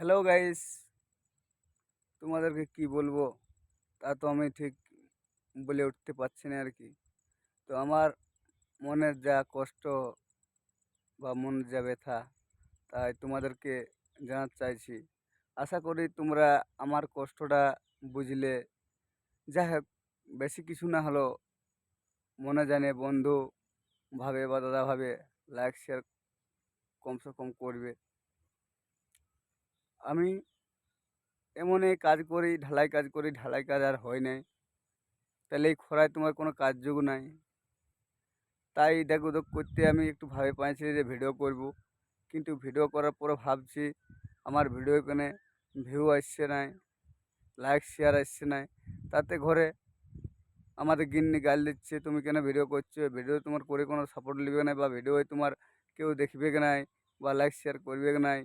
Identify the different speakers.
Speaker 1: Hello guys, তোমাদেরকে কি বলবো তা তো আমি ঠিক বলে উঠতে পারছি না আর কি। তো আমার মনের যা কষ্ট বা মনের যা ব্যথা তাই তোমাদেরকে জানাতে চাইছি। আশা করি তোমরা আমার কষ্টটা বুঝলে। যাই হোক, বেশি কিছু না হলেও মনে জানে বন্ধু ভাবে বা দাদা ভাবে লাইক শেয়ার কমসে কম করবে। আমি এমনই কাজ করি, ঢালাই কাজ করি, ঢালাই কাজ আর হয় নাই। তাহলে এই খরায় তোমার কোনো কাজযোগ্য নাই। তাই এদিক ওদিক করতে আমি একটু ভয় পাইছি যে ভিডিও করব, কিন্তু ভিডিও করার পরে ভাবছি আমার ভিডিও এখানে ভিউ আসছে নাই, লাইক শেয়ার আসছে নাই। তাতে ঘরে আমাদের গিন্নি গাল দিচ্ছে, তুমি কেন ভিডিও করছো, ভিডিও তোমার করে কোনো সাপোর্ট নেবে না, বা ভিডিও তোমার কেউ দেখবে কি নাই, বা লাইক শেয়ার করবে কি নাই।